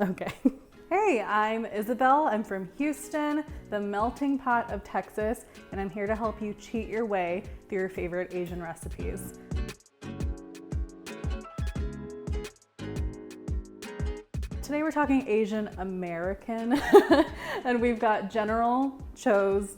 Okay. Hey, I'm Isabel. I'm from Houston, the melting pot of Texas, and I'm here to help you cheat your way through your favorite Asian recipes. Today we're talking Asian American, and we've got General Tso's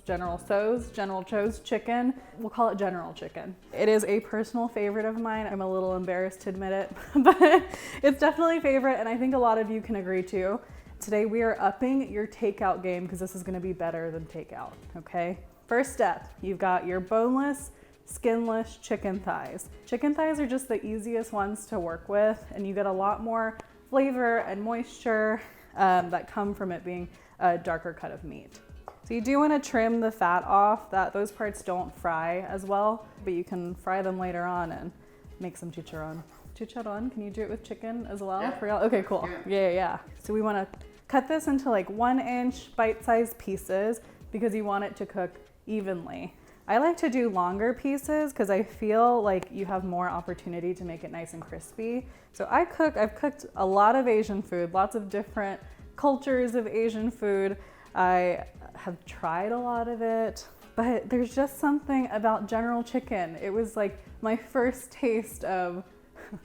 chicken. We'll call it General Chicken. It is a personal favorite of mine. I'm a little embarrassed to admit it, but it's definitely a favorite, and I think a lot of you can agree too. Today we are upping your takeout game because this is going to be better than takeout, okay? First step, you've got your boneless, skinless chicken thighs. Chicken thighs are just the easiest ones to work with, and you get a lot more flavor and moisture that come from it being a darker cut of meat. So you do want to trim the fat off. Those parts don't fry as well, but you can fry them later on and make some chicharron. Chicharron, can you do it with chicken as well? Yeah. For real? Okay, cool. Yeah. So we want to cut this into like 1-inch bite-sized pieces because you want it to cook evenly. I like to do longer pieces because I feel like you have more opportunity to make it nice and crispy. So I've cooked a lot of Asian food, lots of different cultures of Asian food. I have tried a lot of it, but there's just something about General Chicken. It was like my first taste of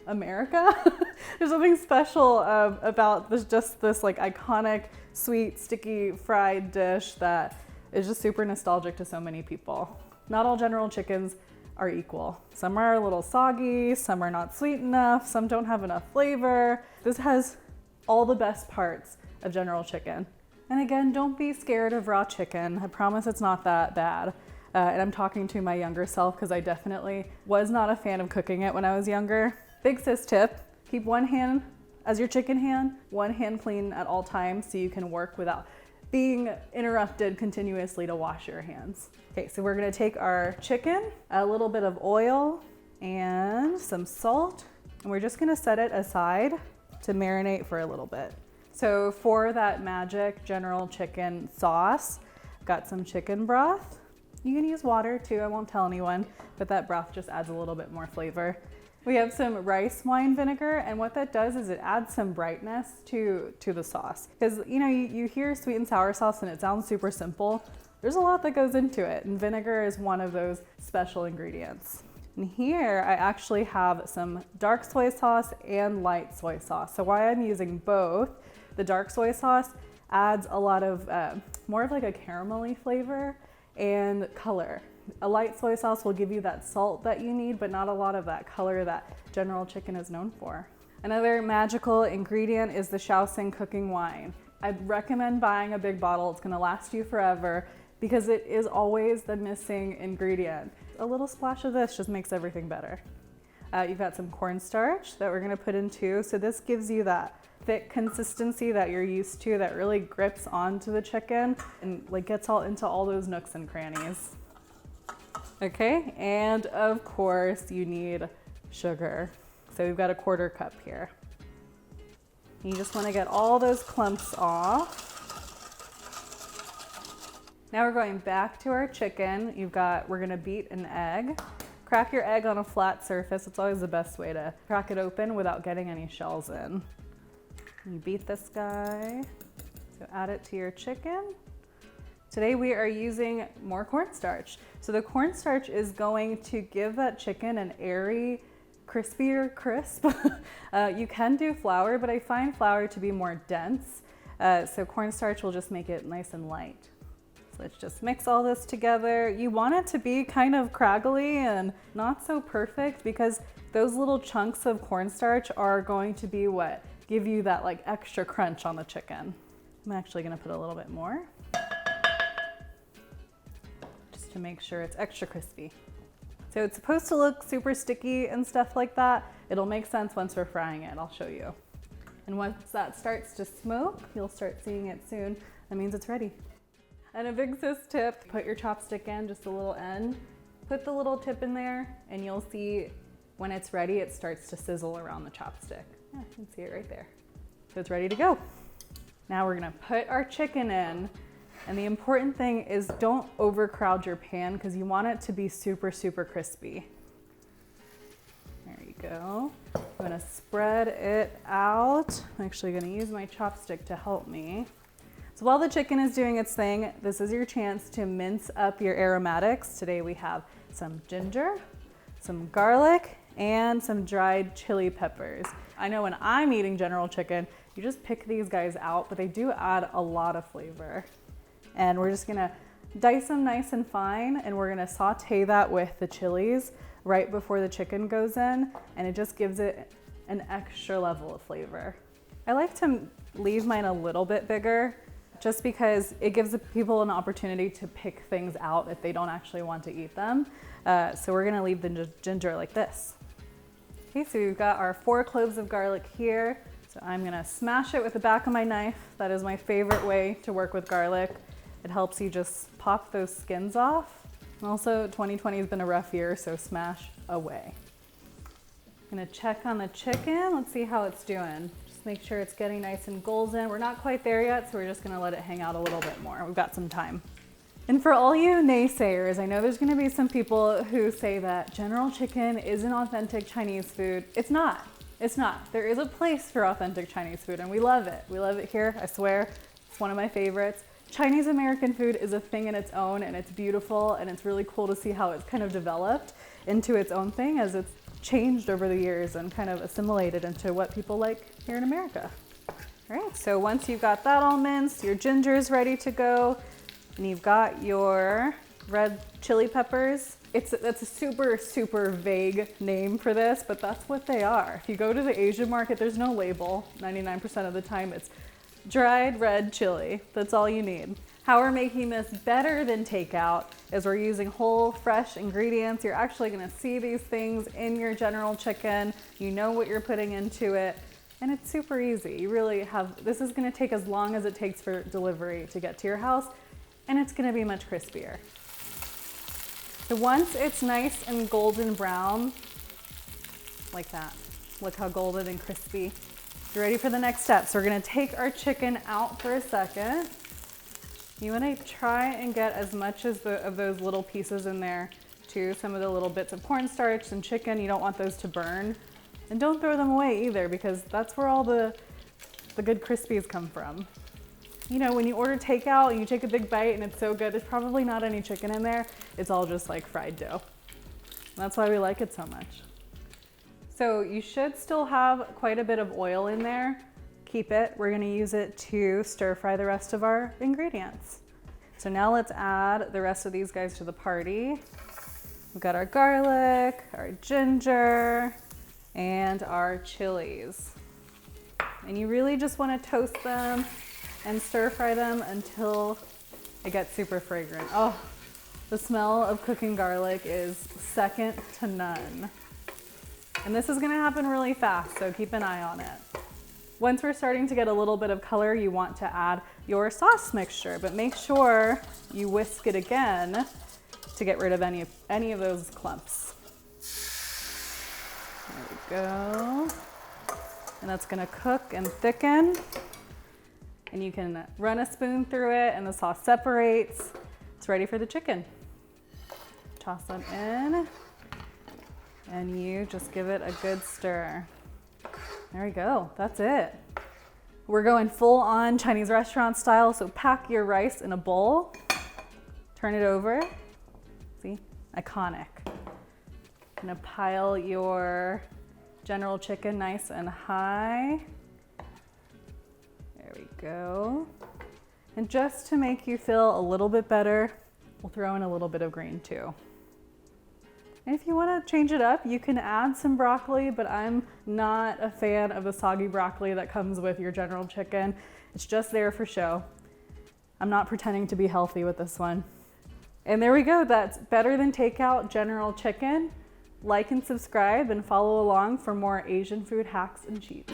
America. There's something special about this like iconic, sweet, sticky, fried dish that is just super nostalgic to so many people. Not all General Chickens are equal. Some are a little soggy, some are not sweet enough, some don't have enough flavor. This has all the best parts of General Chicken. And again, don't be scared of raw chicken. I promise it's not that bad. And I'm talking to my younger self because I definitely was not a fan of cooking it when I was younger. Big sis tip, keep one hand as your chicken hand, one hand clean at all times so you can work without being interrupted continuously to wash your hands. Okay, so we're gonna take our chicken, a little bit of oil and some salt, and we're just gonna set it aside to marinate for a little bit. So for that magic General Chicken sauce, got some chicken broth. You can use water too, I won't tell anyone, but that broth just adds a little bit more flavor. We have some rice wine vinegar, and what that does is it adds some brightness to the sauce. Because you hear sweet and sour sauce and it sounds super simple. There's a lot that goes into it, and vinegar is one of those special ingredients. And here I actually have some dark soy sauce and light soy sauce. So why I'm using both, the dark soy sauce adds a lot of more of like a caramelly flavor and color. A light soy sauce will give you that salt that you need, but not a lot of that color that General Chicken is known for. Another magical ingredient is the Shaoxing cooking wine. I'd recommend buying a big bottle. It's gonna last you forever because it is always the missing ingredient. A little splash of this just makes everything better. You've got some cornstarch that we're gonna put in too. So this gives you that thick consistency that you're used to that really grips onto the chicken and like gets all into all those nooks and crannies. Okay, and of course you need sugar. So we've got a 1/4 cup here. You just want to get all those clumps off. Now we're going back to our chicken. We're gonna beat an egg. Crack your egg on a flat surface. It's always the best way to crack it open without getting any shells in. You beat this guy. So add it to your chicken. Today we are using more cornstarch. So the cornstarch is going to give that chicken an airy, crispier crisp. You can do flour, but I find flour to be more dense. So cornstarch will just make it nice and light. So let's just mix all this together. You want it to be kind of craggly and not so perfect because those little chunks of cornstarch are going to be what give you that like extra crunch on the chicken. I'm actually gonna put a little bit more, to make sure it's extra crispy. So it's supposed to look super sticky and stuff like that. It'll make sense once we're frying it, I'll show you. And once that starts to smoke, you'll start seeing it soon. That means it's ready. And a big sis tip, put your chopstick in, just a little end. Put the little tip in there and you'll see when it's ready, it starts to sizzle around the chopstick. Yeah, you can see it right there. So it's ready to go. Now we're gonna put our chicken in. And the important thing is don't overcrowd your pan because you want it to be super, super crispy. There you go. I'm gonna spread it out. I'm actually gonna use my chopstick to help me. So while the chicken is doing its thing, this is your chance to mince up your aromatics. Today we have some ginger, some garlic, and some dried chili peppers. I know when I'm eating general chicken, you just pick these guys out, but they do add a lot of flavor. And we're just gonna dice them nice and fine, and we're gonna saute that with the chilies right before the chicken goes in, and it just gives it an extra level of flavor. I like to leave mine a little bit bigger, just because it gives the people an opportunity to pick things out if they don't actually want to eat them. So we're gonna leave the ginger like this. Okay, so we've got our 4 cloves of garlic here. So I'm gonna smash it with the back of my knife. That is my favorite way to work with garlic. It helps you just pop those skins off. And also 2020 has been a rough year, so smash away. I'm gonna check on the chicken. Let's see how it's doing. Make sure it's getting nice and golden. We're not quite there yet, so we're just gonna let it hang out a little bit more. We've got some time. And for all you naysayers, I know there's gonna be some people who say that general chicken isn't authentic Chinese food. It's not. It's not. There is a place for authentic Chinese food, and we love it. We love it here, I swear. It's one of my favorites. Chinese American food is a thing in its own, and it's beautiful, and it's really cool to see how it's kind of developed into its own thing as it's changed over the years and kind of assimilated into what people like here in America. All right, so once you've got that all minced, your ginger is ready to go, and you've got your red chili peppers. That's a super, super vague name for this, but that's what they are. If you go to the Asian market, there's no label. 99% of the time it's dried red chili. That's all you need. How we're making this better than takeout is we're using whole, fresh ingredients. You're actually gonna see these things in your general chicken. You know what you're putting into it, and it's super easy. You really have, this is gonna take as long as it takes for delivery to get to your house, and it's gonna be much crispier. So once it's nice and golden brown, like that, look how golden and crispy. You're ready for the next step. So we're gonna take our chicken out for a second. You wanna try and get as much of those little pieces in there too. Some of the little bits of cornstarch and chicken, you don't want those to burn. And don't throw them away either, because that's where all the good crispies come from. You know, when you order takeout and you take a big bite and it's so good, there's probably not any chicken in there. It's all just like fried dough. That's why we like it so much. So you should still have quite a bit of oil in there. Keep it. We're gonna use it to stir fry the rest of our ingredients. So now let's add the rest of these guys to the party. We've got our garlic, our ginger, and our chilies. And you really just wanna toast them and stir fry them until it gets super fragrant. Oh, the smell of cooking garlic is second to none. And this is gonna happen really fast, so keep an eye on it. Once we're starting to get a little bit of color, you want to add your sauce mixture, but make sure you whisk it again to get rid of any of those clumps. There we go. And that's gonna cook and thicken. And you can run a spoon through it and the sauce separates. It's ready for the chicken. Toss them in and you just give it a good stir. There we go, that's it. We're going full on Chinese restaurant style, so pack your rice in a bowl, turn it over, see, iconic. Gonna pile your general chicken nice and high. There we go. And just to make you feel a little bit better, we'll throw in a little bit of green too. And if you want to change it up, you can add some broccoli, but I'm not a fan of the soggy broccoli that comes with your general chicken. It's just there for show. I'm not pretending to be healthy with this one. And there we go, that's better than takeout general chicken. Like and subscribe and follow along for more Asian food hacks and cheats.